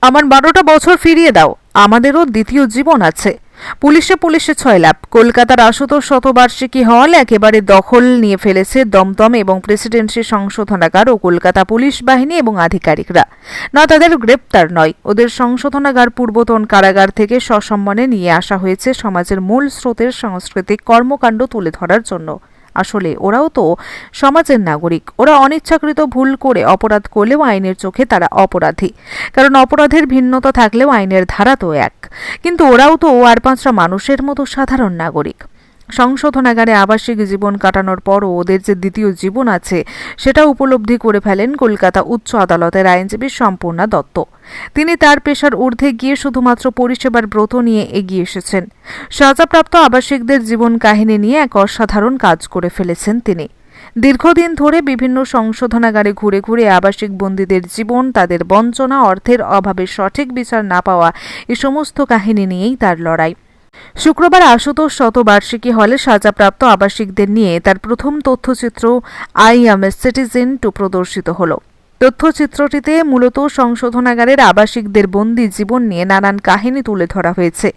আমার 12টা বছর ফিরিয়ে দাও, আমাদেরও দ্বিতীয় জীবন আছে। পুলিশে পুলিশে 6 লাভ। কলকাতার আশুতোষ শতবার্ষিকী হল একেবারে দখল নিয়ে ফেলেছে দমদম এবং প্রেসিডেন্সি সংশোধনাগার ও কলকাতা পুলিশ বাহিনী এবং আধিকারিকরা। না, তাদের গ্রেপ্তার নয়, ওদের সংশোধনাগার পূর্বতন কারাগার থেকে সসম্মানে নিয়ে আসা হয়েছে সমাজের মূল স্রোতের সাংস্কৃতিক কর্মকাণ্ড তুলে ধরার জন্য। আসলে ওরাও তো সমাজের নাগরিক। ওরা অনিচ্ছাকৃত ভুল করে অপরাধ করলেও আইনের চোখে তারা অপরাধী, কারণ অপরাধের ভিন্নতা থাকলেও আইনের ধারা তো এক। কিন্তু ওরাও তো আর 5টা মানুষের মতো সাধারণ নাগরিক। সংশোধনাগারে আবাসিক জীবন কাটানোর পরও ওদের যে দ্বিতীয় জীবন আছে সেটা উপলব্ধি করে ফেলেন কলকাতা উচ্চ আদালতের আইনজীবী সম্পূর্ণা দত্ত। তিনি তার পেশার ঊর্ধ্বে গিয়ে শুধুমাত্র পরিষেবার ব্রত নিয়ে এগিয়ে এসেছেন। সাজাপ্রাপ্ত আবাসিকদের জীবন কাহিনী নিয়ে এক অসাধারণ কাজ করে ফেলেছেন তিনি। দীর্ঘদিন ধরে বিভিন্ন সংশোধনাগারে ঘুরে ঘুরে আবাসিক বন্দীদের জীবন, তাদের বঞ্চনা, অর্থের অভাবে সঠিক বিচার না পাওয়া, এ সমস্ত কাহিনী নিয়েই তার লড়াই। শুক্রবার আশুতোষ শতবার্ষিকী হলে সাজাপ্রাপ্ত আবাসিকদের নিয়ে তার প্রথম তথ্যচিত্র আই অ্যাম এ সিটিজেন 2 প্রদর্শিত হল। তথ্যচিত্রটিতে মূলত সংশোধনাগারের আবাসিকদের বন্দী জীবন নিয়ে নানান কাহিনী তুলে ধরা হয়েছে।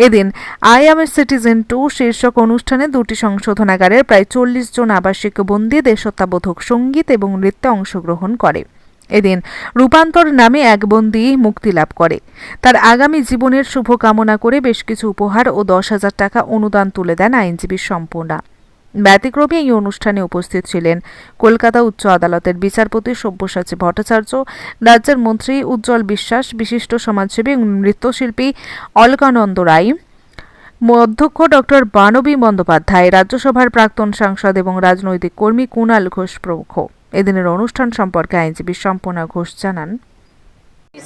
এদিন আই অ্যাম এ সিটিজেন 2 শীর্ষক অনুষ্ঠানে 2টি সংশোধনাগারের প্রায় 40 জন আবাসিক বন্দী দেশত্যাবোধক সঙ্গীত এবং নৃত্যে অংশগ্রহণ করে। এদিন রূপান্তর নামে এক বন্দী মুক্তি লাভ করে। তার আগামী জীবনের শুভকামনা করে বেশ কিছু উপহার ও 10,000 টাকা অনুদান তুলে দেন আইনজীবী সম্পূর্ণা। ব্যতিক্রমী এই অনুষ্ঠানে উপস্থিত ছিলেন কলকাতা উচ্চ আদালতের বিচারপতি সব্যসাচী ভট্টাচার্য, রাজ্যের মন্ত্রী উজ্জ্বল বিশ্বাস, বিশিষ্ট সমাজসেবী এবং নৃত্যশিল্পী অলকানন্দ রায়, অধ্যক্ষ ডক্টর বানবী বন্দ্যোপাধ্যায়, রাজ্যসভার প্রাক্তন সাংসদ এবং রাজনৈতিক কর্মী কুণাল ঘোষ প্রমুখ। এদিনের অনুষ্ঠান সম্পর্কে আইনজীবী সম্পূর্ণা ঘোষ জানান,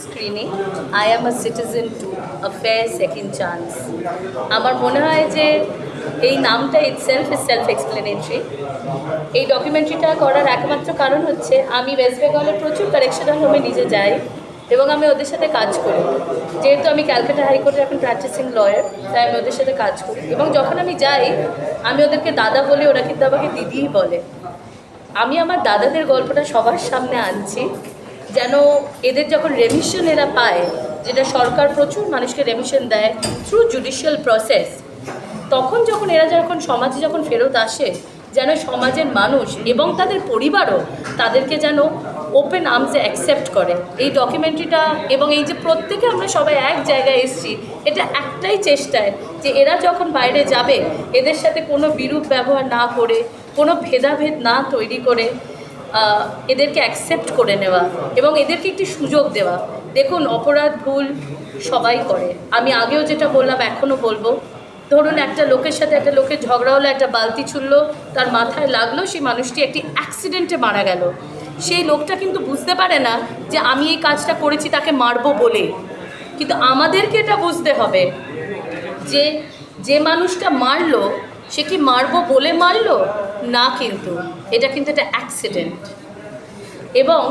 screening I am a citizen 2 a fair second chance. আমার মনে হয় যে এই নামটা ইটসেলফ ইজ সেলফ এক্সপ্লেনেটরি। এই ডকুমেন্টারিটা করার একমাত্র কারণ হচ্ছে আমি ওয়েস্ট বেঙ্গলের প্রচুর কারেকশনাল হোমে নিজে যাই এবং আমি ওদের সাথে কাজ করি। যেহেতু আমি ক্যালকাটা হাইকোর্টের এখন প্র্যাকটিসিং লয়ার, তাই আমি ওদের সাথে কাজ করি এবং যখন আমি যাই আমি ওদেরকে দাদা বলি, ওরা কিন্তু আমাকে দিদিই বলে। আমি আমার দাদাদের গল্পটা সবার সামনে আনছি যেন এদের যখন রেমিশন এরা পায়, যেটা সরকার প্রচুর মানুষকে রেমিশন দেয় থ্রু জুডিশিয়াল প্রসেস, তখন যখন এরা সমাজে যখন ফেরত আসে যেন সমাজের মানুষ এবং তাদের পরিবারও তাদেরকে যেন ওপেন আর্মসে অ্যাকসেপ্ট করে। এই ডকুমেন্টারিটা এবং এই যে প্রত্যেকে আমরা সবাই এক জায়গায় এসেছি, এটা একটাই চেষ্টায় যে এরা যখন বাইরে যাবে এদের সাথে কোনো বিরূপ ব্যবহার না করে, কোনো ভেদাভেদ না তৈরি করে এদেরকে অ্যাকসেপ্ট করে নেওয়া এবং এদেরকে একটি সুযোগ দেওয়া। দেখুন, অপরাধ ভুল সবাই করে। আমি আগেও যেটা বললাম এখনও বলবো, ধরুন একটা লোকের সাথে একটা লোকের ঝগড়া হলো, একটা বালতি ছুড়লো, তার মাথায় লাগলো, সেই মানুষটি একটি অ্যাক্সিডেন্টে মারা গেল। সেই লোকটা কিন্তু বুঝতে পারে না যে আমি এই কাজটা করেছি তাকে মারবো বলে। কিন্তু আমাদেরকে এটা বুঝতে হবে যে যে মানুষটা মারলো সে কি মারবো বলে মারলো না, কিন্তু এটা কিন্তু একটা অ্যাক্সিডেন্ট। এবং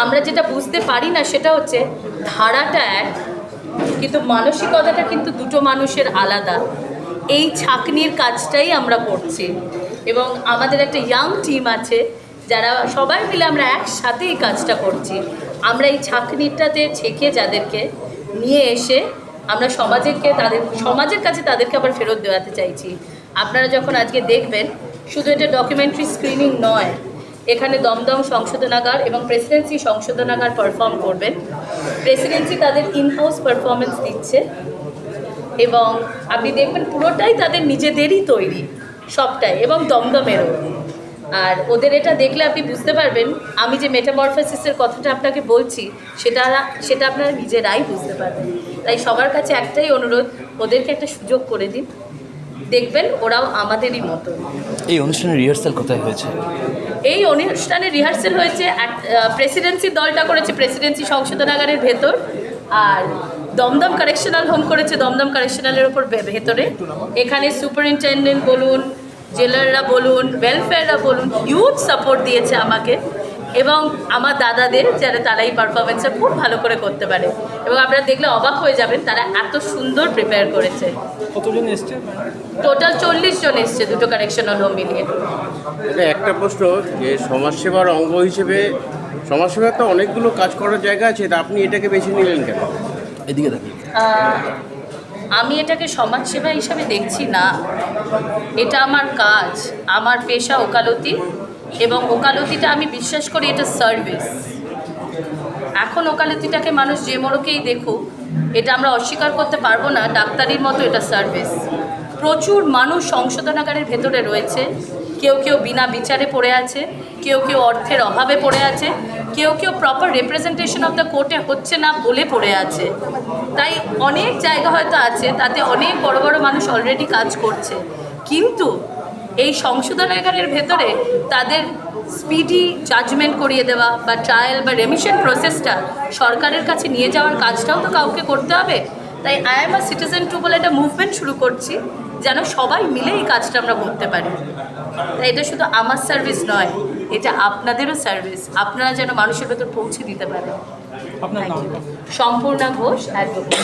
আমরা যেটা বুঝতে পারি না সেটা হচ্ছে ধারাটা এক, কিন্তু মানসিকতাটা কিন্তু দুটো মানুষের আলাদা। এই ছাঁকনির কাজটাই আমরা করছি এবং আমাদের একটা ইয়াং টিম আছে যারা সবাই মিলে আমরা একসাথে এই কাজটা করছি। আমরা এই ছাঁকনিটাতে ছেঁকে যাদেরকে নিয়ে এসে আমরা সমাজের কাছে তাদেরকে আবার ফেরত দেওয়াতে চাইছি। আপনারা যখন আজকে দেখবেন, শুধু এটা ডকুমেন্টারি স্ক্রিনিং নয়, এখানে দমদম সংশোধনাগার এবং প্রেসিডেন্সি সংশোধনাগার পারফর্ম করবেন। প্রেসিডেন্সি তাদের ইনহাউস পারফরমেন্স দিচ্ছে এবং আপনি দেখবেন পুরোটাই তাদের নিজেদেরই তৈরি, সবটাই, এবং দমদমেরও। আর ওদের এটা দেখলে আপনি বুঝতে পারবেন, আমি যে মেটামরফোসিসের কথাটা আপনাকে বলছি সেটা আপনারা নিজেরাই বুঝতে পারবেন। তাই সবার কাছে একটাই অনুরোধ, ওদেরকে একটা সুযোগ করে দিন, দেখবেন ওরাও আমাদেরই মতো। এই অনুষ্ঠানের রিহার্সাল কোথায় হয়েছে? এই অনুষ্ঠানে রিহার্সাল হয়েছে প্রেসিডেন্সি দলটা করেছে প্রেসিডেন্সি সংশোধনাগারের ভেতর, আর দমদম কারেকশনাল হোম করেছে দমদম কারেকশনালের ওপর ভেতরে। এখানে সুপারিনটেন্ডেন্ট বলুন, জেলাররা বলুন, ওয়েলফেয়াররা বলুন, হিউজ সাপোর্ট দিয়েছে আমাকে এবং আমার দাদাদের, যারা তারা এই পারফরমেন্সটা খুব ভালো করে করতে পারে এবং আপনারা দেখলে অবাক হয়ে যাবেন তারা এত সুন্দর প্রিপেয়ার করেছে। কতজন এসছে? টোটাল 40 জন এসছে দুটো কারেকশনাল হোম মিলিয়ে। একটা প্রশ্ন, যে সমাজসেবার অঙ্গ হিসেবে সমাজসেবা তো অনেকগুলো কাজ করার জায়গা আছে, তা আপনি এটাকে বেছে নিলেন কেন? এদিকে দেখি। আমি এটাকে সমাজসেবা হিসাবে দেখছি না, এটা আমার কাজ, আমার পেশা ওকালতি, এবং ওকালতিটা আমি বিশ্বাস করি এটা সার্ভিস। এখন ওকালতিটাকে মানুষ যে মোড়কেই দেখুক, এটা আমরা অস্বীকার করতে পারবো না, ডাক্তারির মতো এটা সার্ভিস। প্রচুর মানুষ সংশোধনাগারের ভেতরে রয়েছে, কেউ কেউ বিনা বিচারে পড়ে আছে, কেউ কেউ অর্থের অভাবে পড়ে আছে, কেউ কেউ প্রপার রিপ্রেজেন্টেশন অফ দ্য কোর্টে হচ্ছে না বলে পড়ে আছে। তাই অনেক জায়গা হয়তো আছে, তাতে অনেক বড় বড় মানুষ অলরেডি কাজ করছে, কিন্তু এই সংশোধনাগারের ভেতরে তাদের স্পিডি জাজমেন্ট করিয়ে দেওয়া বা ট্রায়াল বা রেমিশন প্রসেসটা সরকারের কাছে নিয়ে যাওয়ার কাজটাও তো কাউকে করতে হবে। তাই I am a citizen two বলে একটা মুভমেন্ট শুরু করছি, যেন সবাই মিলে এই কাজটা আমরা করতে পারি। তাই এটা শুধু আমার সার্ভিস নয়, এটা আপনাদেরও সার্ভিস, আপনারা যেন মানুষের ভেতর পৌঁছে দিতে পারেন। সম্পূর্ণা ঘোষ, অ্যাডভোকেট।